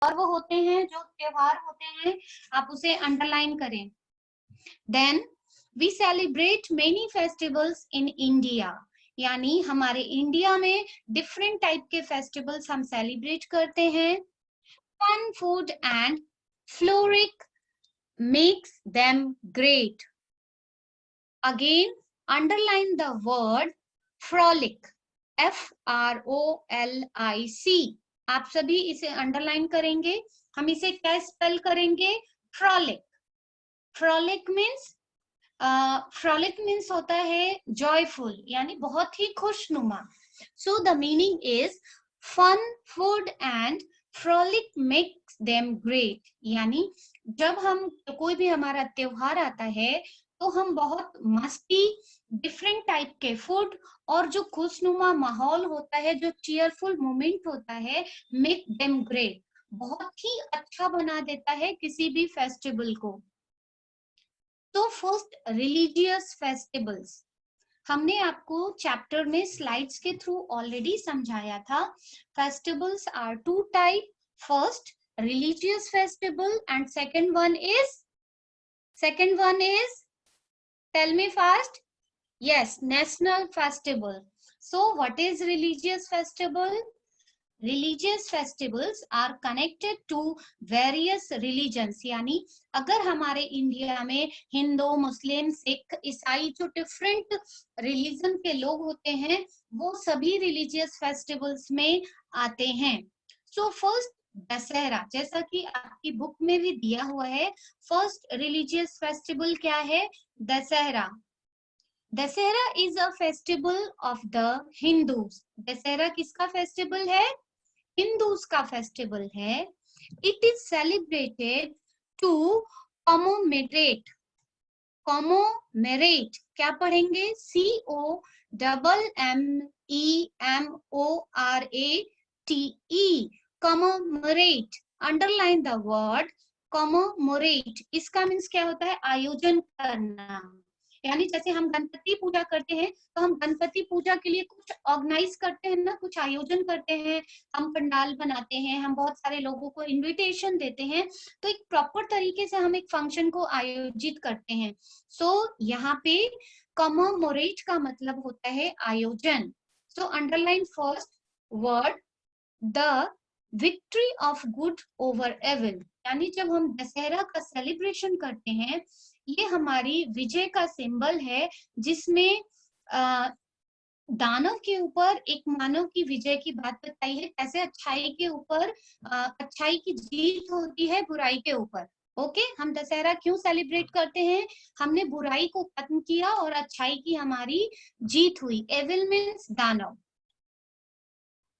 और वो होते हैं, जो त्योहार होते हैं, आप उसे अंडरलाइन करें। Then we celebrate many festivals in India, यानी हमारे इंडिया में डिफरेंट टाइप के फेस्टिवल्स हम सेलिब्रेट करते हैं। Fun food and frolic makes them great. Again, underline the word frolic. FROLIC. आप सभी इसे अंडरलाइन करेंगे। हम इसे क्या स्पेल करेंगे? फ्रॉलिक। फ्रॉलिक मीन्स होता है जॉयफुल, यानी बहुत ही खुशनुमा। So the meaning is fun food and frolic makes them great, यानी जब हम कोई भी हमारा त्योहार आता है तो हम बहुत मस्ती, डिफरेंट टाइप के फूड और जो खुशनुमा माहौल होता है, जो चीयरफुल मोमेंट होता है, मेक देम ग्रेट, बहुत ही अच्छा बना देता है किसी भी फेस्टिवल को। तो फर्स्ट, रिलीजियस फेस्टिवल्स, हमने आपको चैप्टर में स्लाइड्स के थ्रू ऑलरेडी समझाया था। Festivals are two type, first religious festival and second one is tell me fast, yes, national festival. So what is religious festival? Religious festivals are connected to various religions, यानी अगर हमारे India में हिंदू, मुस्लिम, सिख, ईसाई, जो different religion के लोग होते हैं, वो सभी रिलीजियस फेस्टिवल्स में आते हैं। सो फर्स्ट दशहरा, जैसा कि आपकी बुक में भी दिया हुआ है, फर्स्ट रिलीजियस फेस्टिवल क्या है? Dussehra. Dussehra is a festival of the Hindus. Dussehra किसका फेस्टिवल है? हिंदूज का फेस्टिवल है। It is celebrated to commemorate, commemorate क्या पढ़ेंगे? COMMEMORATE, commemorate. Underline the word commemorate. इसका मीन्स क्या होता है? आयोजन करना। यानी जैसे हम गणपति पूजा करते हैं तो हम गणपति पूजा के लिए कुछ ऑर्गेनाइज करते हैं ना, कुछ आयोजन करते हैं, हम पंडाल बनाते हैं, हम बहुत सारे लोगों को इनविटेशन देते हैं, तो एक प्रॉपर तरीके से हम एक फंक्शन को आयोजित करते हैं। सो यहाँ पे कॉमोमोरेट का मतलब होता है आयोजन। So underline first word the victory of good over evil, यानी जब हम दशहरा का सेलिब्रेशन करते हैं, ये हमारी विजय का सिंबल है, जिसमें दानव के ऊपर एक मानव की विजय की बात बताई है, कैसे अच्छाई के ऊपर अच्छाई की जीत होती है बुराई के ऊपर। ओके, हम दशहरा क्यों सेलिब्रेट करते हैं? हमने बुराई को खत्म किया और अच्छाई की हमारी जीत हुई। एविल मीन्स दानव।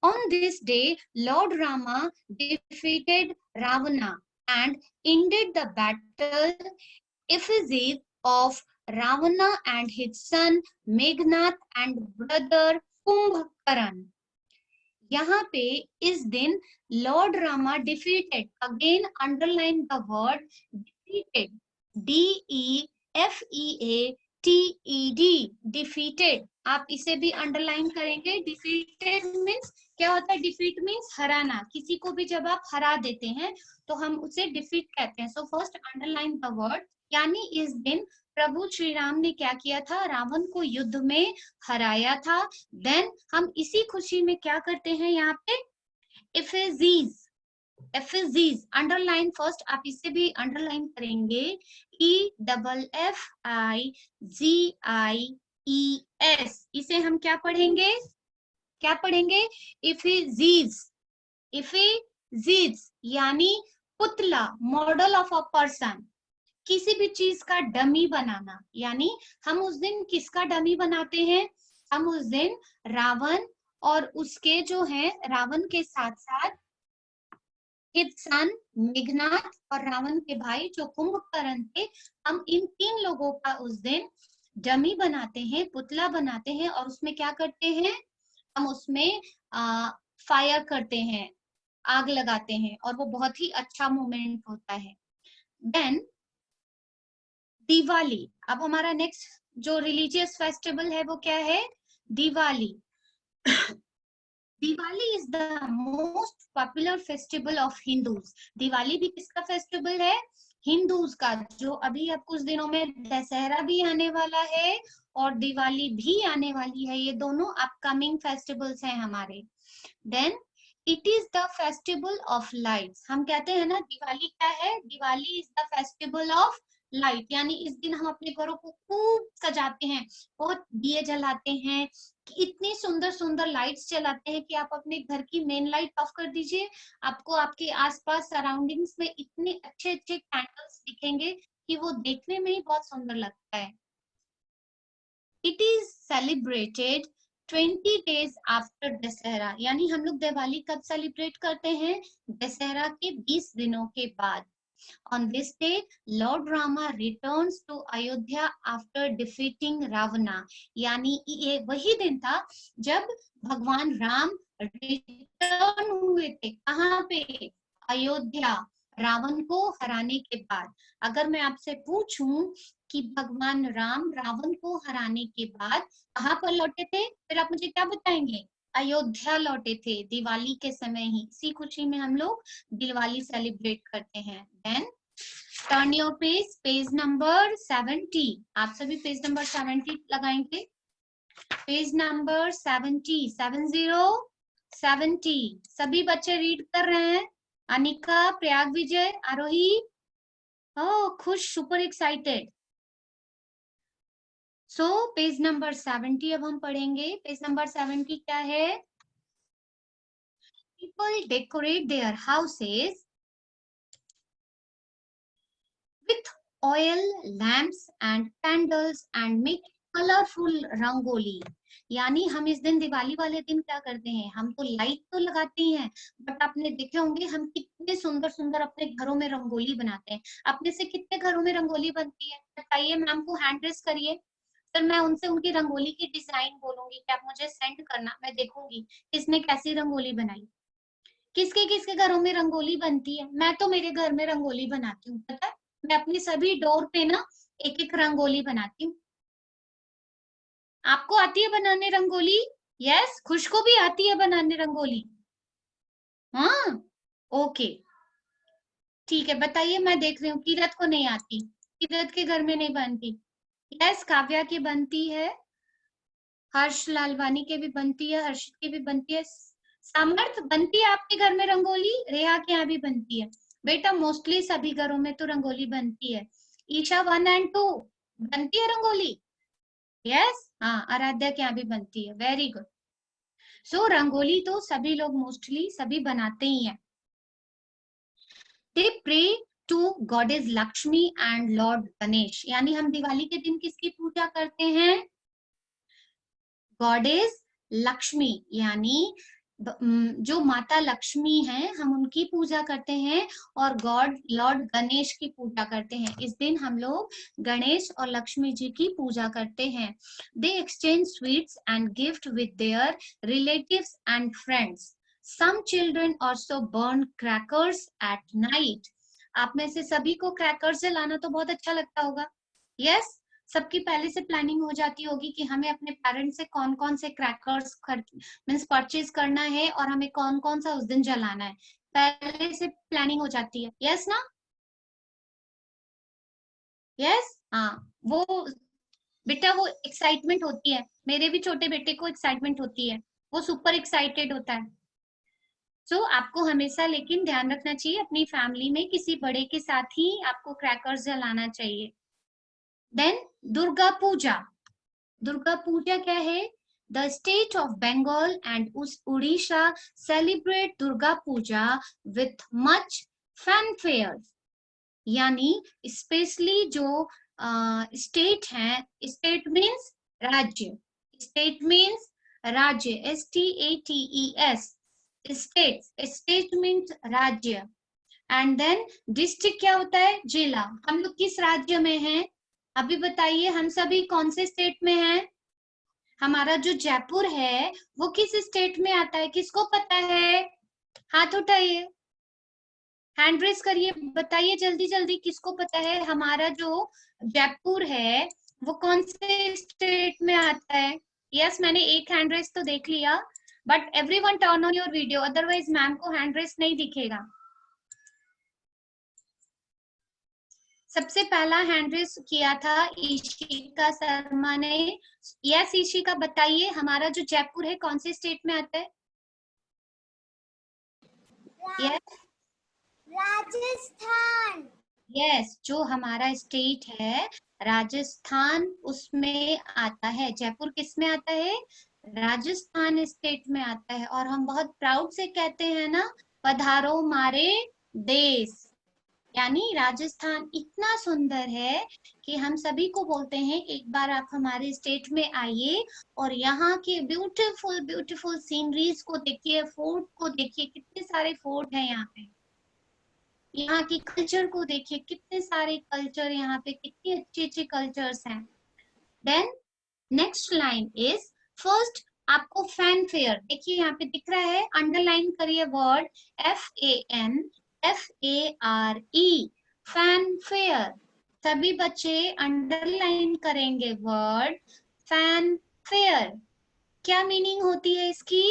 On this day, Lord Rama defeated Ravana and ended the battle effigy of Ravana and his son Meghnath and brother Kumbhakaran. यहाँ पे इस दिन Lord Rama defeated, again underline the word defeated, DEFEATED, defeated. आप इसे भी underline करेंगे। Defeated means क्या होता है? डिफीट मीन्स हराना। किसी को भी जब आप हरा देते हैं तो हम उसे डिफीट कहते हैं। So first underline the word, यानी इस दिन प्रभु श्री राम ने क्या किया था? रावण को युद्ध में हराया था। देन हम इसी खुशी में क्या करते हैं? यहाँ पे एफिजीज, एफिजीज अंडरलाइन फर्स्ट, आप इसे भी अंडरलाइन करेंगे। EFFIGIES, इसे हम क्या पढ़ेंगे? क्या पढ़ेंगे? इफिजीज। इफिजीज यानी पुतला, मॉडल ऑफ अ पर्सन, किसी भी चीज का डमी बनाना। यानी हम उस दिन किसका डमी बनाते हैं? हम उस दिन रावण और उसके जो है, रावण के साथ साथ हिज सन मेघनाथ और रावण के भाई जो कुंभकर्ण थे, हम इन 3 लोगों का उस दिन डमी बनाते हैं, पुतला बनाते हैं, और उसमें क्या करते हैं? हम उसमें फायर करते हैं, आग लगाते हैं, और वो बहुत ही अच्छा मोमेंट होता है। देन दिवाली। अब हमारा नेक्स्ट जो रिलीजियस फेस्टिवल है वो क्या है? Diwali. Diwali is the most popular festival of Hindus. Diwali भी किसका फेस्टिवल है? हिंदूज का। जो अभी अब कुछ दिनों में दशहरा भी आने वाला है और दिवाली भी आने वाली है, ये दोनों अपकमिंग फेस्टिवल्स हैं हमारे। Then it is the festival of lights. हम कहते हैं ना दिवाली क्या है? Diwali is the festival of light, यानी इस दिन हम अपने घरों को खूब सजाते हैं, बहुत दिए जलाते हैं, इतनी सुंदर सुंदर लाइट्स जलाते हैं कि आप अपने घर की मेन लाइट ऑफ कर दीजिए, आपको आपके आसपास सराउंडिंग्स में इतने अच्छे अच्छे कैंडल्स दिखेंगे कि वो देखने में ही बहुत सुंदर लगता है। It is celebrated 20 days after Dussehra, यानी हम लोग दिवाली कब सेलिब्रेट करते हैं? दशहरा के 20 दिनों के बाद। On this day, Lord Rama returns to Ayodhya after defeating Ravana. यानी ये वही दिन था जब भगवान राम रिटर्न हुए थे। कहाँ पे? अयोध्या, रावण को हराने के बाद। अगर मैं आपसे पूछूं कि भगवान राम रावण को हराने के बाद कहाँ पर लौटे थे, फिर आप मुझे क्या बताएंगे? अयोध्या लौटे थे दिवाली के समय ही। इसी खुशी में हम लोग दिवाली सेलिब्रेट करते हैं। Then turn your page, page number 70। आप सभी पेज नंबर 70 लगाएंगे। पेज नंबर 70, 70 सभी बच्चे रीड कर रहे हैं। अनिका, प्रयाग, विजय, आरोही, ओह खुश, super excited. So page number 70 अब हम पढ़ेंगे। पेज नंबर 70 क्या है? People decorate their houses with oil lamps and candles and make colourful rangoli. यानी हम इस दिन, दिवाली वाले दिन क्या करते हैं? हम तो लाइट तो लगाते ही हैं, बट आपने देखे होंगे हम कितने सुंदर सुंदर अपने घरों में रंगोली बनाते हैं। अपने से कितने घरों में रंगोली बनती है? बताइए, मैम को हैंड रेस करिए। सर मैं उनसे उनकी रंगोली की डिजाइन बोलूंगी कि आप मुझे सेंड करना, मैं देखूंगी किसने कैसी रंगोली बनाई। किसके किसके घरों में रंगोली बनती है? मैं तो मेरे घर में रंगोली बनाती हूँ, पता है? मैं अपनी सभी डोर पे ना एक एक रंगोली बनाती हूँ। आपको आती है बनाने रंगोली? यस, खुश को भी आती है बनाने रंगोली। हाँ, ओके, ठीक है, बताइए। मैं देख रही हूँ किरत को नहीं आती, किरत के घर में नहीं बनती। यस, काव्या की बनती है, हर्ष लालवानी के भी बनती है, हर्षित की भी बनती है, सामर्थ बनती है आपके घर में रंगोली, रेहा के यहाँ भी बनती है। बेटा मोस्टली सभी घरों में तो रंगोली बनती है। ईशा 1 and 2 बनती है रंगोली। यस, हाँ, आराध्या के यहाँ भी बनती है। Very good. सो रंगोली तो सभी लोग मोस्टली सभी बनाते ही हैं। They pray to goddess Lakshmi and lord Ganesh, यानी हम दिवाली के दिन किसकी पूजा करते हैं? गॉडेस लक्ष्मी, यानी जो माता लक्ष्मी हैं हम उनकी पूजा करते हैं, और गॉड लॉर्ड गणेश की पूजा करते हैं। इस दिन हम लोग गणेश और लक्ष्मी जी की पूजा करते हैं। They exchange sweets and gift with their relatives and friends. Some children also burn crackers at night. आप में से सभी को क्रैकर्स जलाना तो बहुत अच्छा लगता होगा। यस, सबकी पहले से प्लानिंग हो जाती होगी कि हमें अपने पेरेंट्स से कौन कौन से क्रैकर्स मीन्स परचेज करना है और हमें कौन कौन सा उस दिन जलाना है, पहले से प्लानिंग हो जाती है। यस ना? यस, हाँ, वो बेटा वो एक्साइटमेंट होती है, मेरे भी छोटे बेटे को एक्साइटमेंट होती है, वो सुपर एक्साइटेड होता है। सो आपको हमेशा लेकिन ध्यान रखना चाहिए, अपनी फैमिली में किसी बड़े के साथ ही आपको क्रैकर्स जलाना चाहिए। देन दुर्गा पूजा। दुर्गा पूजा क्या है? The state of Bengal and Odisha celebrate Durga Puja with much fanfare. यानी स्पेशली जो स्टेट है, स्टेट मीन्स राज्य, स्टेट मीन्स राज्य, STATES, स्टेट, स्टेट मीन्स राज्य। एंड देन डिस्ट्रिक्ट क्या होता है? जिला। हम लोग किस राज्य में हैं? अभी बताइए, हम सभी कौन से स्टेट में हैं? हमारा जो जयपुर है वो किस स्टेट में आता है? किसको पता है? हाथ उठाइए, हैंड रेस करिए, बताइए जल्दी जल्दी, किसको पता है हमारा जो जयपुर है वो कौन से स्टेट में आता है? यस, मैंने एक हैंड रेस तो देख लिया। But everyone turn on your video, otherwise ma'am को हैंड रेस नहीं दिखेगा। सबसे पहला हैंड रेस किया था ईशिका शर्मा ने। यस ईशिका बताइए, हमारा जो जयपुर है कौन से स्टेट में आता है? यस राजस्थान। यस, जो हमारा स्टेट है राजस्थान उसमें आता है। जयपुर किस में आता है? राजस्थान स्टेट में आता है। और हम बहुत प्राउड से कहते हैं ना, पधारो मारे देश। यानी राजस्थान इतना सुंदर है कि हम सभी को बोलते हैं एक बार आप हमारे स्टेट में आइए और यहाँ के ब्यूटीफुल ब्यूटीफुल सीनरीज को देखिए, फोर्ट को देखिए, कितने सारे फोर्ट हैं यहाँ पे। यहाँ की कल्चर को देखिए, कितने सारे कल्चर यहाँ पे, कितने अच्छे अच्छे कल्चर्स हैं। Then next line is first, आपको फैन फेयर देखिए यहाँ पे दिख रहा है, अंडरलाइन करिए वर्ड FANFARE, फैन फेयर। सभी बच्चे अंडरलाइन करेंगे वर्ड फैन फेयर। क्या मीनिंग होती है इसकी?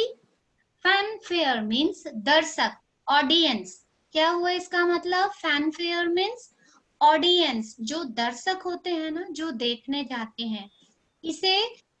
फैन फेयर मीन्स दर्शक, ऑडियंस। क्या हुआ इसका मतलब? फैन फेयर मीन्स ऑडियंस, जो दर्शक होते हैं ना, जो देखने जाते हैं। इसे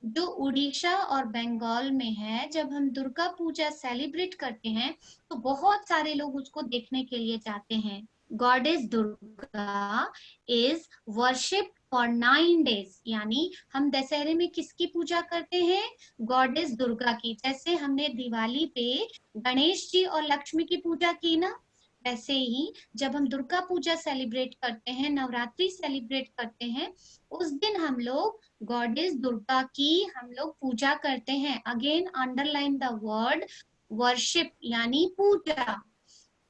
जो उड़ीसा और बंगाल में है, जब हम दुर्गा पूजा सेलिब्रेट करते हैं तो बहुत सारे लोग उसको देखने के लिए जाते हैं। Goddess Durga is worship for 9 days, यानी हम दशहरे में किसकी पूजा करते हैं? गॉडेस दुर्गा की। जैसे हमने दिवाली पे गणेश जी और लक्ष्मी की पूजा की ना, वैसे ही जब हम दुर्गा पूजा सेलिब्रेट करते हैं, नवरात्रि सेलिब्रेट करते हैं, उस दिन हम लोग गॉडेस दुर्गा की हम लोग पूजा करते हैं। Again underline the word worship, यानी पूजा।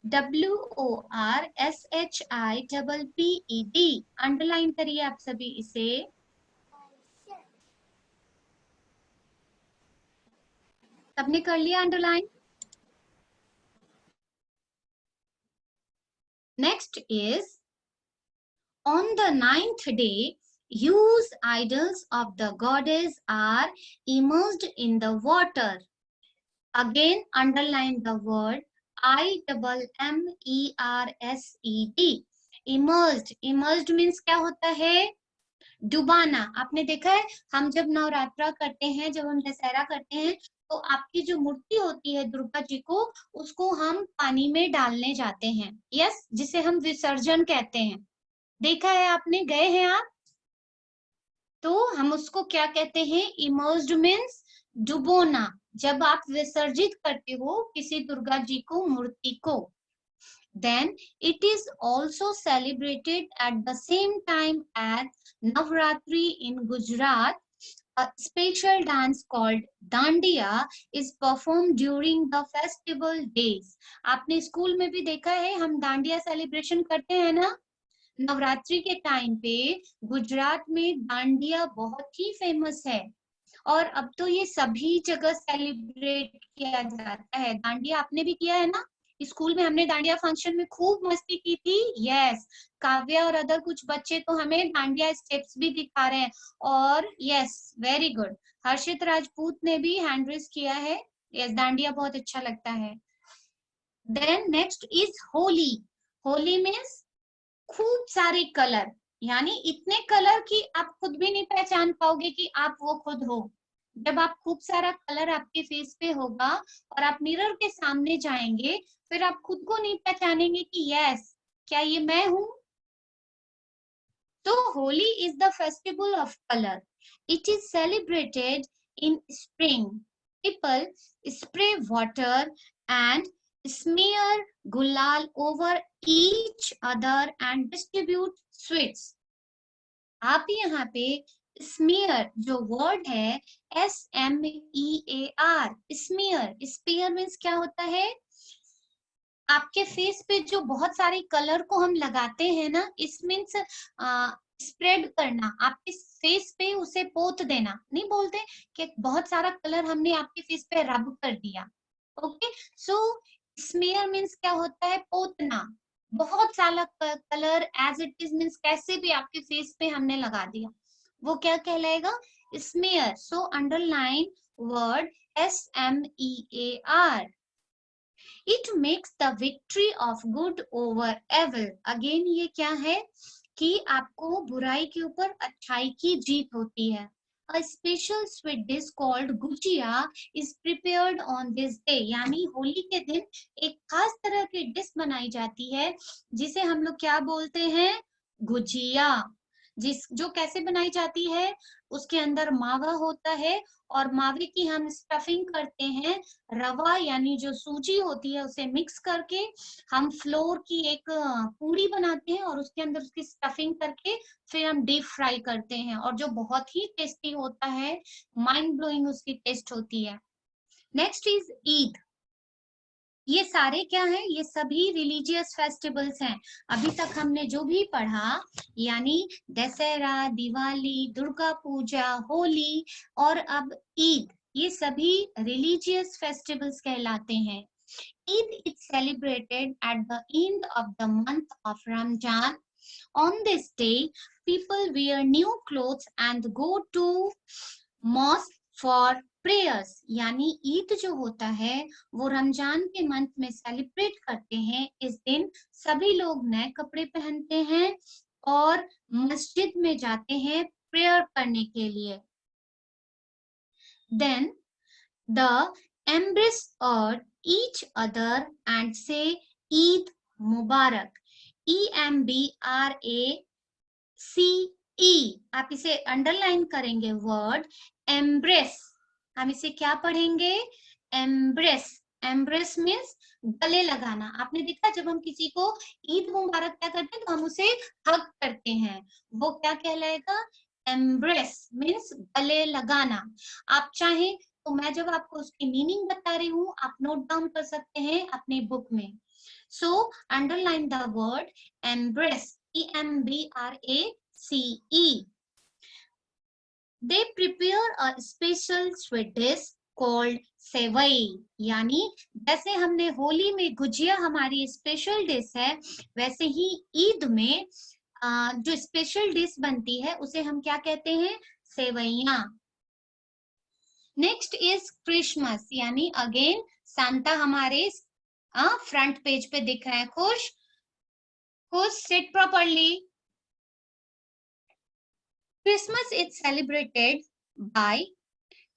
WORSHIPPED, अंडरलाइन करिए आप सभी इसे। सबने कर लिया underline? Next is on the 9th day, huge idols of the goddess are immersed in the water. Again, underline the word IMMERSED. Immersed. Immersed means क्या होता है? डुबाना। आपने देखा है, हम जब नवरात्रा करते हैं, जब हम दशहरा करते हैं, तो आपकी जो मूर्ति होती है दुर्गा जी को, उसको हम पानी में डालने जाते हैं। यस, जिसे हम विसर्जन कहते हैं। देखा है आपने, गए हैं आप? तो हम उसको क्या कहते हैं? इमर्स्ड मीन्स डुबोना। जब आप विसर्जित करते हो किसी दुर्गा जी को, मूर्ति को। Then it is also celebrated at the same time as Navratri in Gujarat. A special dance called Dandiya is performed during the festival days. आपने स्कूल में भी देखा है, हम डांडिया सेलिब्रेशन करते हैं ना नवरात्रि के टाइम पे। गुजरात में डांडिया बहुत ही फेमस है और अब तो ये सभी जगह सेलिब्रेट किया जाता है। डांडिया आपने भी किया है ना स्कूल में? हमने डांडिया फंक्शन में खूब मस्ती की थी। यस, काव्या और अदर कुछ बच्चे तो हमें डांडिया स्टेप्स भी दिखा रहे हैं। और यस, वेरी गुड, हर्षित राजपूत ने भी हैंड रेस किया है। यस, डांडिया बहुत अच्छा लगता है। Then next is Holi. Holi means खूब सारे कलर, यानी इतने कलर कि आप खुद भी नहीं पहचान पाओगे कि आप वो खुद हो। जब आप खूब सारा कलर आपके फेस पे होगा और आप मिरर के सामने जाएंगे, फिर आप खुद को नहीं पहचानेंगे कि यस, क्या ये मैं हूं? तो Holi is the festival of colour. It is celebrated in spring. People spray water and smear gulal over each other and distribute sweets. आप यहाँ पे स्मीयर जो वर्ड है SMEAR, स्मीयर, स्पीयर मीन्स क्या होता है? आपके फेस पे जो बहुत सारे कलर को हम लगाते हैं ना, इस मीन्स स्प्रेड करना, आपके फेस पे उसे पोत देना। नहीं बोलते कि बहुत सारा कलर हमने आपके फेस पे रब कर दिया। ओके, सो स्मीयर मीन्स क्या होता है? पोतना। बहुत सारा colour as it is means कैसे भी आपके फेस पे हमने लगा दिया, वो क्या कहलाएगा? Smear. So underline word SMEAR. It makes the victory of good over evil. Again ये क्या है कि आपको बुराई के ऊपर अच्छाई की जीत होती है. A special sweet dish called gujiya is prepared on this day. यानी होली के दिन एक खास तरह की डिश बनाई जाती है जिसे हम लोग क्या बोलते हैं, गुजिया. जो कैसे बनाई जाती है, उसके अंदर मावा होता है और मावे की हम स्टफिंग करते हैं. रवा यानी जो सूजी होती है उसे मिक्स करके हम फ्लोर की एक पूरी बनाते हैं और उसके अंदर उसकी स्टफिंग करके फिर हम डीप फ्राई करते हैं और जो बहुत ही टेस्टी होता है, माइंड ब्लोइंग उसकी टेस्ट होती है. Next is Eid. ये सारे क्या हैं, ये सभी रिलीजियस फेस्टिवल्स हैं. अभी तक हमने जो भी पढ़ा यानी दशहरा, दिवाली, दुर्गा पूजा, होली और अब ईद, ये सभी रिलीजियस फेस्टिवल्स कहलाते हैं. Eid is celebrated at the end of the month of Ramadan. On this day, people wear new clothes and go to mosque for prayers. यानी ईद जो होता है वो रमजान के मंथ में सेलिब्रेट करते हैं. इस दिन सभी लोग नए कपड़े पहनते हैं और मस्जिद में जाते हैं प्रेयर करने के लिए. Then the embrace each other and say Eid Mubarak. EMBRACE. आप इसे अंडरलाइन करेंगे वर्ड एम्ब्रेस. हम इसे क्या पढ़ेंगे, एम्ब्रेस. एम्ब्रेस मीन्स गले लगाना. आपने देखा जब हम किसी को ईद मुबारक क्या करते हैं तो हम उसे हग करते हैं, वो क्या कहलाएगा, एम्ब्रेस मीन्स गले लगाना. आप चाहें तो मैं जब आपको उसकी मीनिंग बता रही हूँ आप नोट डाउन कर सकते हैं अपने बुक में. सो underline the word embrace, EMBRACE. They prepare a special sweet dish called सेवई. यानी जैसे हमने होली में गुजिया हमारी स्पेशल डिश है, वैसे ही ईद में जो स्पेशल डिश बनती है उसे हम क्या कहते हैं, सेवैया. Next is Christmas. यानी अगेन सांता हमारे फ्रंट पेज पे दिख रहे हैं. खुश खुश, sit properly. Christmas is celebrated by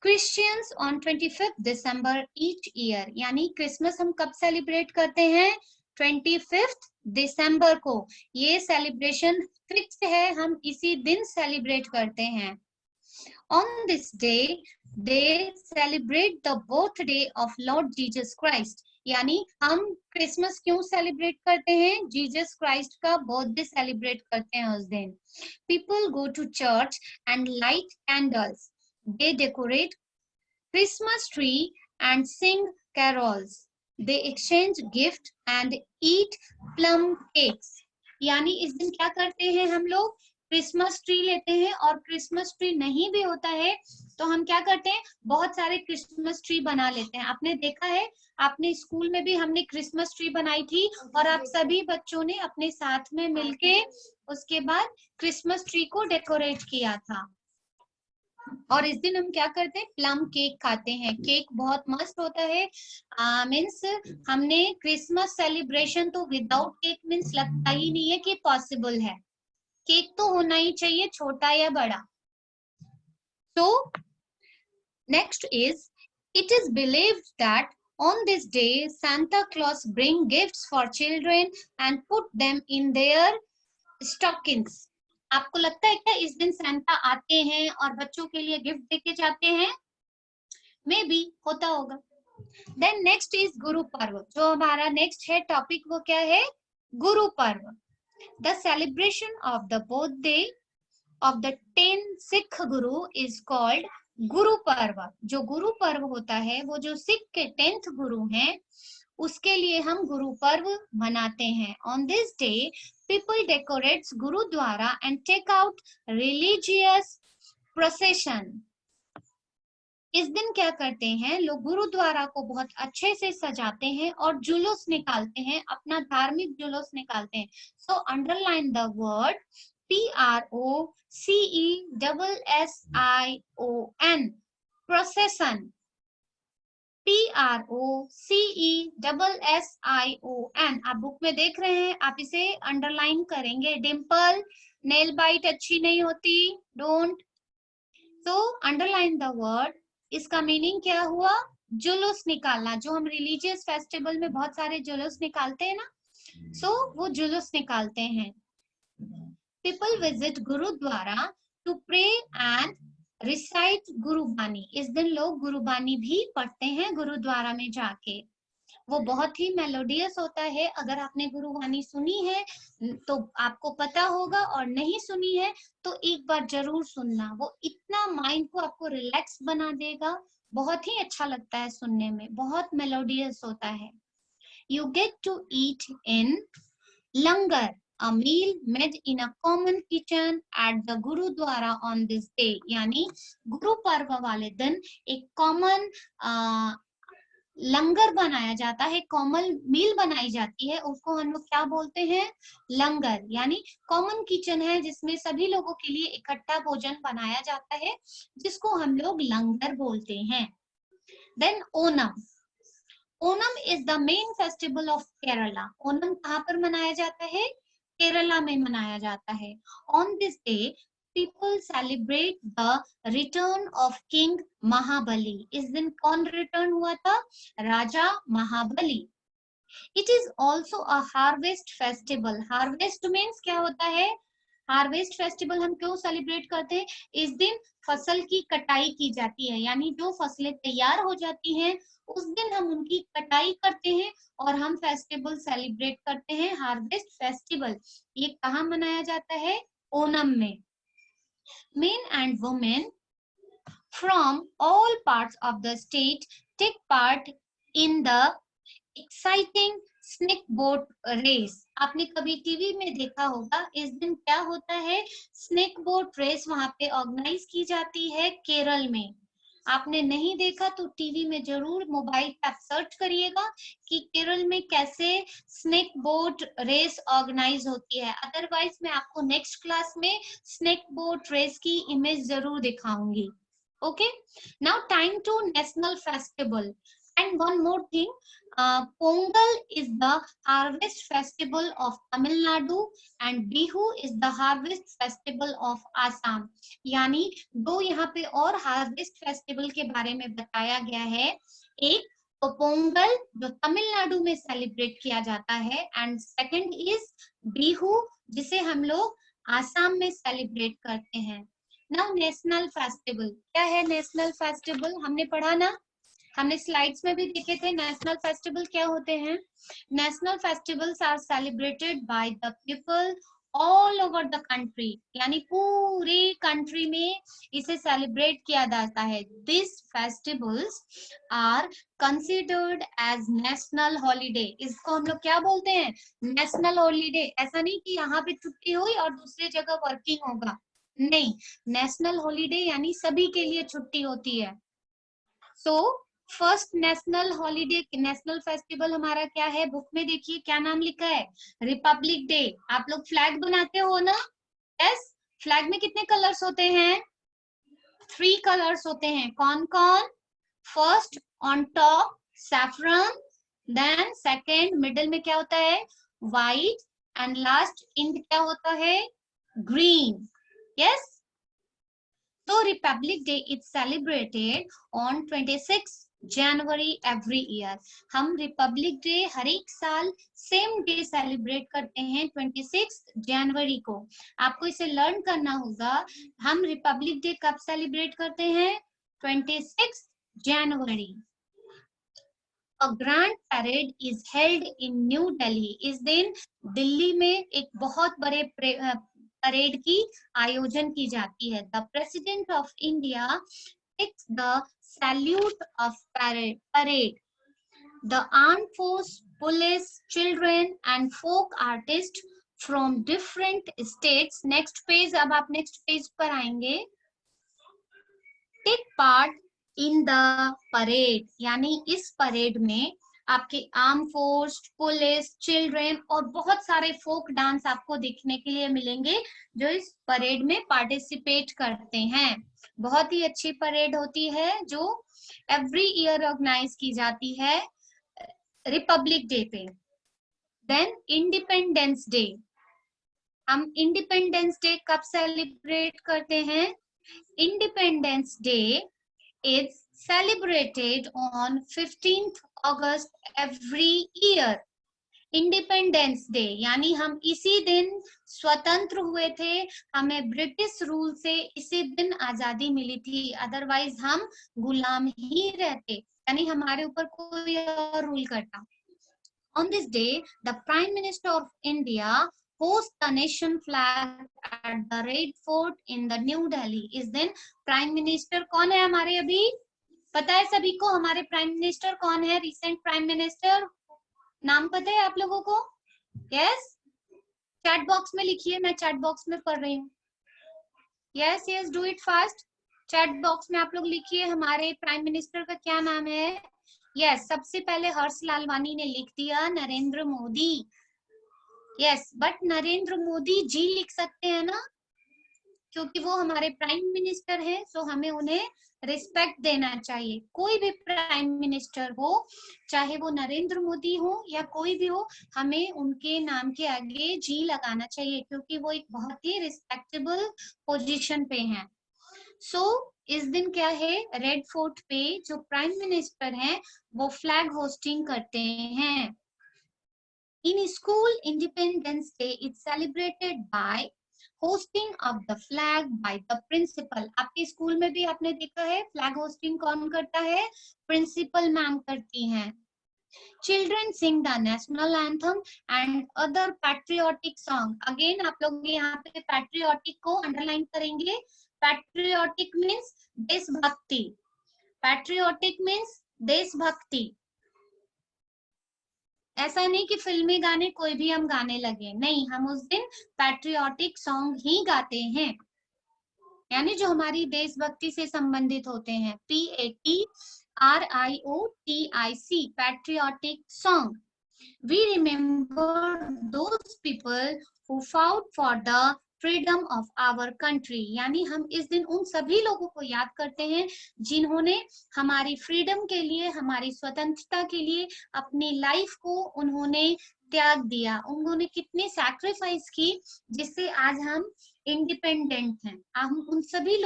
Christians on 25th December each year. यानी क्रिसमस हम कब सेलिब्रेट करते हैं, 25th दिसंबर को. ये सेलिब्रेशन फिक्स है, हम इसी दिन सेलिब्रेट करते हैं. On this day, they celebrate the birthday of Lord Jesus Christ. यानी हम क्रिसमस क्यों सेलिब्रेट करते हैं, जीसस क्राइस्ट का बर्थडे सेलिब्रेट करते हैं उस दिन. People go to church and light candles. They decorate Christmas tree and sing carols. They exchange gift and eat plum cakes. यानी इस दिन क्या करते हैं हम लोग, क्रिसमस ट्री लेते हैं और क्रिसमस ट्री नहीं भी होता है तो हम क्या करते हैं, बहुत सारे क्रिसमस ट्री बना लेते हैं. आपने देखा है, आपने स्कूल में भी हमने क्रिसमस ट्री बनाई थी और आप सभी बच्चों ने अपने साथ में मिलके उसके बाद क्रिसमस ट्री को डेकोरेट किया था. और इस दिन हम क्या करते हैं, प्लम केक खाते हैं. केक बहुत मस्त होता है. मीन्स हमने क्रिसमस सेलिब्रेशन तो विदाउट केक मीन्स लगता ही नहीं है कि पॉसिबल है. केक तो होना ही चाहिए, छोटा या बड़ा. So next is, it is believed that on this day Santa Claus bring gifts for children and put them in their stockings. आपको लगता है क्या इस दिन सांता आते हैं और बच्चों के लिए गिफ्ट देके जाते हैं, मे बी होता होगा. Then next is Guru Parv. जो हमारा नेक्स्ट है टॉपिक वो क्या है, Guru Parv. The celebration of the birthday of the 10 Sikh Guru is called Guru Parv. जो गुरु पर्व होता है वो जो सिख के 10th गुरु हैं उसके लिए हम गुरु पर्व मनाते हैं. On this day, people decorates gurdwara and take out religious procession. इस दिन क्या करते हैं लोग, गुरुद्वारा को बहुत अच्छे से सजाते हैं और जुलूस निकालते हैं, अपना धार्मिक जुलूस निकालते हैं. So underline the word PROCESSION, procession. TROCESSION। आप बुक में देख रहे हैं, आप इसे अंडरलाइन करेंगे। डिम्पल, नेल बाइट अच्छी नहीं होती, डोंट। तो अंडरलाइन द वर्ड। इसका मीनिंग क्या हुआ? जुलूस निकालना। जो हम रिलीजियस फेस्टिवल में बहुत सारे जुलूस निकालते हैं ना, सो वो जुलूस निकालते हैं। People visit gurdwara to pray and recite Gurbani. इस दिन लोग गुरुबानी भी पढ़ते हैं गुरुद्वारा में जाके। वो बहुत ही मेलोडियस होता है। अगर आपने गुरुबानी सुनी है तो आपको पता होगा, और नहीं सुनी है तो एक बार जरूर सुनना। वो इतना माइंड को आपको रिलैक्स बना देगा, बहुत ही अच्छा लगता है सुनने में, बहुत मेलोडियस होता है। You get to eat in langar, a meal made in a common kitchen at the Gurudwara on this day। यानी गुरु पर्व वाले दिन एक कॉमन लंगर बनाया जाता है, कॉमन मील बनाई जाती है, उसको हम लोग क्या बोलते हैं? लंगर। यानी कॉमन किचन है जिसमें सभी लोगों के लिए इकट्ठा भोजन बनाया जाता है, जिसको हम लोग लंगर बोलते हैं। Then Onam. Onam is the main festival of Kerala. Onam कहाँ पर मनाया जाता है? केरला में मनाया जाता है। On this day people celebrate the return of King Mahabali। इस दिन कौन रिटर्न हुआ था? राजा महाबली। It is also a harvest festival। Harvest means क्या होता है? हार्वेस्ट फेस्टिवल हम क्यों सेलिब्रेट करते हैं? इस दिन फसल की कटाई की जाती है, यानी जो फसलें तैयार हो जाती हैं उस दिन हम उनकी कटाई करते हैं और हम फेस्टिवल सेलिब्रेट करते हैं, हार्वेस्ट फेस्टिवल। ये कहाँ मनाया जाता है? ओनम में। Men and women from all parts of the state take part in the exciting snake boat race. आपने कभी टीवी में देखा होगा। इस दिन क्या होता है? स्नेक बोट रेस वहां पे ऑर्गेनाइज की जाती है केरल में। आपने नहीं देखा तो टीवी में जरूर मोबाइल पे आप सर्च करिएगा कि केरल में कैसे स्नेक बोट रेस ऑर्गेनाइज होती है। अदरवाइज मैं आपको नेक्स्ट क्लास में स्नेक बोट रेस की इमेज जरूर दिखाऊंगी। Okay, now time to national festival. And one more thing, Pongal is the harvest festival of Tamil Nadu and Bihu is the harvest festival of Assam। यानी दो यहाँ पे और harvest festival के बारे में बताया गया है। एक तो पोंगल जो तमिलनाडु में सेलिब्रेट किया जाता है, एंड सेकंड इज बिहू जिसे हम लोग आसाम में सेलिब्रेट करते हैं। नाउ नेशनल फेस्टिवल क्या है? नेशनल फेस्टिवल हमने पढ़ा ना, हमने स्लाइड्स में भी देखे थे। नेशनल फेस्टिवल क्या होते हैं? National festivals are celebrated by the people all over the country. यानी पूरी कंट्री में इसे सेलिब्रेट किया जाता है। This festivals are considered as national holiday. इसको हम लोग क्या बोलते हैं? National holiday. ऐसा नहीं कि यहाँ पे छुट्टी हुई और दूसरी जगह वर्किंग होगा, नहीं। नेशनल हॉलीडे यानी सभी के लिए छुट्टी होती है। So first national holiday, national festival हमारा क्या है? बुक में देखिए क्या नाम लिखा है? Republic day. आप लोग फ्लैग बनाते हो ना? यस। फ्लैग में कितने कलर्स होते हैं? 3 कलर्स होते हैं। कौन कौन? First on top saffron, then second middle में क्या होता है? व्हाइट, एंड लास्ट इन क्या होता है? Green. Yes. So Republic Day is celebrated on 26 January every year. हम रिपब्लिक डे हर एक साल सेम डे सेलिब्रेट करते हैं 26 जनवरी को। आपको इसे लर्न करना होगा। हम रिपब्लिक डे कब सेलिब्रेट करते हैं? 26 जनवरी। A grand parade is held in New Delhi। इस दिन दिल्ली में एक बहुत बड़े परेड की आयोजन की जाती है। The president of India takes the salute of parade। The armed force, police, children and folk artists from different states। next page, अब आप next page पर आएंगे। take part in the parade यानी इस परेड में आपके आर्म फोर्स, पुलिस, चिल्ड्रन और बहुत सारे फोक डांस आपको देखने के लिए मिलेंगे जो इस परेड में पार्टिसिपेट करते हैं। बहुत ही अच्छी परेड होती है जो एवरी ईयर ऑर्गेनाइज की जाती है रिपब्लिक डे पे। देन इंडिपेंडेंस डे, हम इंडिपेंडेंस डे कब सेलिब्रेट करते हैं? Independence day is celebrated on 15th August every year। Independence day यानी हम इसी दिन स्वतंत्र हुए थे, हमें ब्रिटिश रूल से इसी दिन आजादी मिली थी, अदरवाइज हम गुलाम ही रहते, यानी हमारे ऊपर कोई और रूल करता। On this day, the Prime Minister of India hosts the nation flag at the Red Fort in the New Delhi। इस दिन प्राइम मिनिस्टर कौन है हमारे? अभी पता है सभी को हमारे प्राइम मिनिस्टर कौन है? रिसेंट प्राइम मिनिस्टर नाम पता है आप लोगों को? यस, चैट बॉक्स में लिखिए, मैं चैट बॉक्स में पढ़ रही हूँ। Yes yes, do it fast. Chat box में आप लोग लिखिए हमारे प्राइम मिनिस्टर का क्या नाम है। यस, सबसे पहले हर्ष लालवानी ने लिख दिया नरेंद्र मोदी। यस, बट नरेंद्र मोदी जी लिख सकते हैं ना, क्योंकि वो हमारे प्राइम मिनिस्टर हैं, सो हमें उन्हें रिस्पेक्ट देना चाहिए। कोई भी प्राइम मिनिस्टर हो, चाहे वो नरेंद्र मोदी हो या कोई भी हो, हमें उनके नाम के आगे जी लगाना चाहिए, क्योंकि वो एक बहुत ही रिस्पेक्टेबल पोजीशन पे हैं। सो इस दिन क्या है, रेड फोर्ट पे जो प्राइम मिनिस्टर हैं वो फ्लैग होस्टिंग करते हैं। In school independence day is celebrated by hosting of the flag by the principal. आपके स्कूल में भी आपने देखा है फ्लैग होस्टिंग कौन करता है? प्रिंसिपल मैम करती हैं। Children sing the national anthem and other patriotic song। Again आप लोग यहाँ पे patriotic को अंडरलाइन करेंगे। patriotic means देशभक्ति। patriotic means देशभक्ति। ऐसा नहीं कि फिल्मी गाने कोई भी हम गाने लगे, नहीं, हम उस दिन पैट्रियोटिक सॉन्ग ही गाते हैं, यानी जो हमारी देशभक्ति से संबंधित होते हैं। PATRIOTIC, patriotic song। We remember those people who fought for the freedom of our country। यानी हम इस दिन उन सभी लोगों को याद करते हैं जिन्होंने हमारी फ्रीडम के लिए, हमारी स्वतंत्रता के लिए अपनी लाइफ को उन्होंने त्याग दिया, उन्होंने कितनी सैक्रिफाइस की, जिससे आज हम इंडिपेंडेंट हैं। हम उन सभी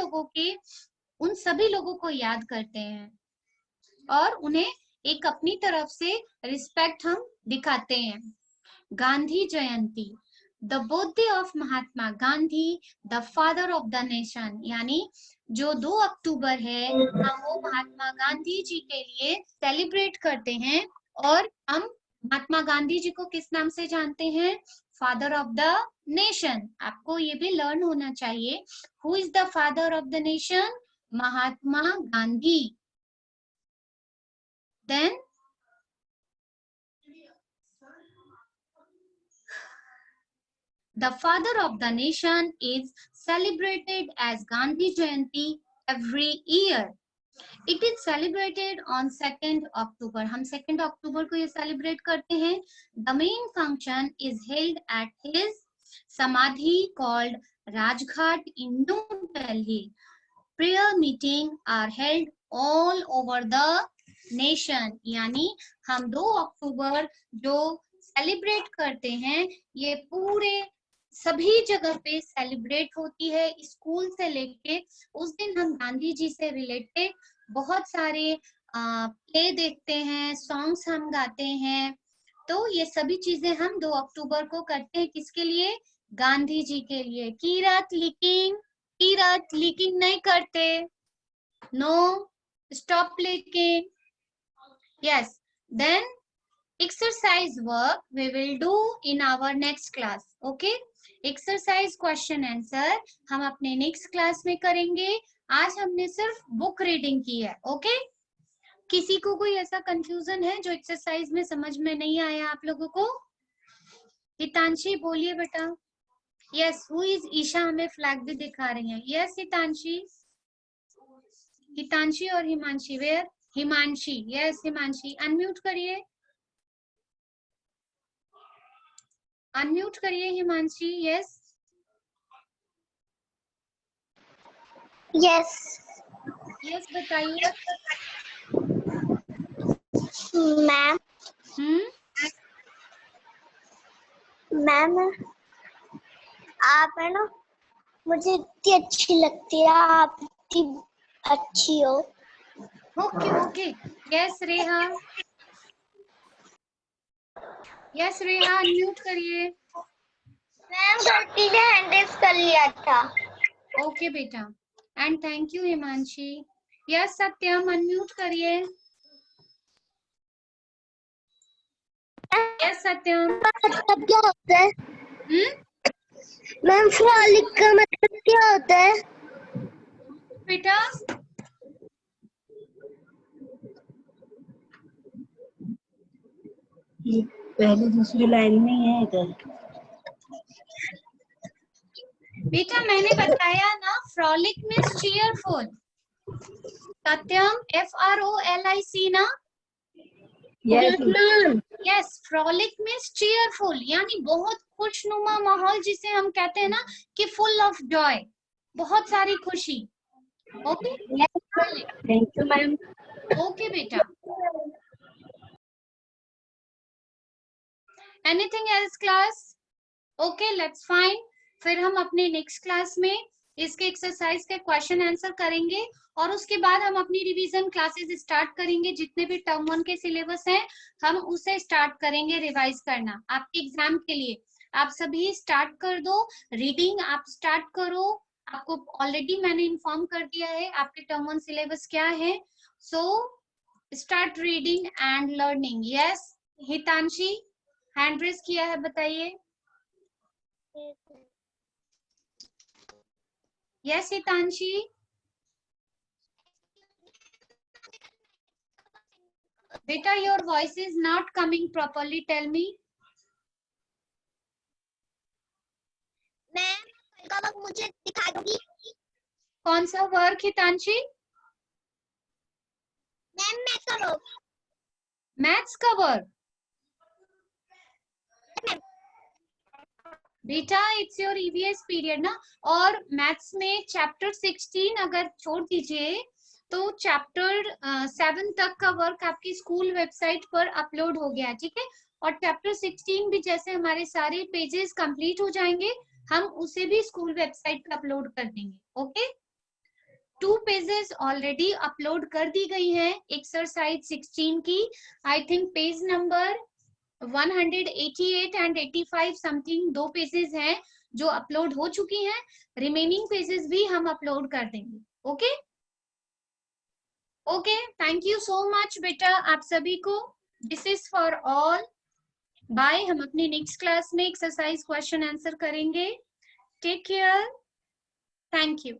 लोगों को याद करते हैं और उन्हें एक अपनी तरफ से रिस्पेक्ट हम दिखाते हैं। Gandhi Jayanti, the birthday of Mahatma Gandhi, the father of the nation. यानी जो 2 अक्टूबर है हम वो महात्मा गांधी जी के लिए सेलिब्रेट करते हैं, और हम महात्मा गांधी जी को किस नाम से जानते हैं? Father of the nation. आपको ये भी लर्न होना चाहिए, who is the father of the nation? Mahatma Gandhi. Then the father of the nation is celebrated as Gandhi Jayanti every year। It is celebrated on 2nd October। हम 2nd October को ये celebrate करते हैं। The main function is held at his samadhi called Rajghat in New Delhi। Prayer meetings are held all over the nation. यानी हम 2 अक्टूबर जो celebrate करते हैं ये पूरे सभी जगह पे सेलिब्रेट होती है, स्कूल से लेके। उस दिन हम गांधी जी से रिलेटेड बहुत सारे प्ले देखते हैं, सॉन्ग्स हम गाते हैं। तो ये सभी चीजें हम 2 अक्टूबर को करते हैं, किसके लिए? गांधी जी के लिए। कीरत लीकिंग नहीं करते, no, stop leaking. Yes, then exercise work we will do in our next class। Okay, exercise question answer हम अपने next class में करेंगे। आज हमने सिर्फ बुक रीडिंग की है। ओके, किसी को कोई ऐसा कंफ्यूजन है जो एक्सरसाइज में समझ में नहीं आया आप लोगों को? हितांशी बोलिए बेटा। यस, हु इज ईशा हमें फ्लैग भी दिखा रही है। यस हितांशी और Himanshi. Where? Himanshi. Yes Himanshi, unmute करिए। अनम्यूट करिए हिमांशी। यस यस यस बताइए। मैम मैम आप है ना, मुझे इतनी अच्छी लगती है, आप इतनी अच्छी हो। Okay okay. यस रेहा। यस रेहा अनम्यूट करिए। मैम गलती से हैंड रेस कर लिया था। ओके बेटा and thank you Himanshi. Yes Satyam unmute करिए। यस सत्यम। मतलब क्या होता है मैम? फ्रॉलिक का मतलब क्या होता है बेटा? पहले दूसरी लाइन में है इधर। बेटा मैंने बताया ना, फ्रॉलिक मीन्स चीयरफुल। सत्यम FROLIC ना? Yes ma'am. Yes frolic means cheerful, यानी बहुत खुशनुमा माहौल, जिसे हम कहते हैं ना कि फुल ऑफ जॉय, बहुत सारी खुशी। Okay thank you ma'am. Okay बेटा। Anything else class? Okay let's fine. फिर हम अपने नेक्स्ट क्लास में इसके एक्सरसाइज के क्वेश्चन आंसर करेंगे और उसके बाद हम अपनी रिवीजन क्लासेस स्टार्ट करेंगे। जितने भी टर्म 1 के सिलेबस हैं हम उसे स्टार्ट करेंगे रिवाइज करना आपके एग्जाम के लिए। आप सभी स्टार्ट कर दो, रीडिंग आप स्टार्ट करो। आपको ऑलरेडी मैंने इन्फॉर्म कर दिया है आपके टर्म 1 सिलेबस क्या है। So start reading and learning. Yes Hitanshi hand raise किया है, बताइए। Yes, Hitanshi. Beta, your voice is not coming properly. Tell me. Ma'am का वक्त मुझे दिखा दोगी? कौन सा वर्क हितांशी? मैम मैथ का वर्क। मैथ्स का वर्क? बेटा इट्स योर EVS पीरियड ना, और मैथ्स में चैप्टर 16 अगर छोड़ दीजिए तो चैप्टर 7 तक का वर्क आपकी स्कूल वेबसाइट पर अपलोड हो गया, ठीक है। और चैप्टर 16 भी जैसे हमारे सारे पेजेस कंप्लीट हो जाएंगे हम उसे भी स्कूल वेबसाइट पर अपलोड कर देंगे। ओके 2 पेजेस ऑलरेडी अपलोड कर दी गई है एक्सरसाइज 16 की। I think page number 188 and 85 something 2 pages हैं जो अपलोड हो चुकी हैं। रिमेनिंग पेजेस भी हम अपलोड कर देंगे। Okay okay thank you so much बेटा आप सभी को। This is for all. Bye. हम अपनी नेक्स्ट क्लास में एक्सरसाइज क्वेश्चन आंसर करेंगे। Take care. Thank you.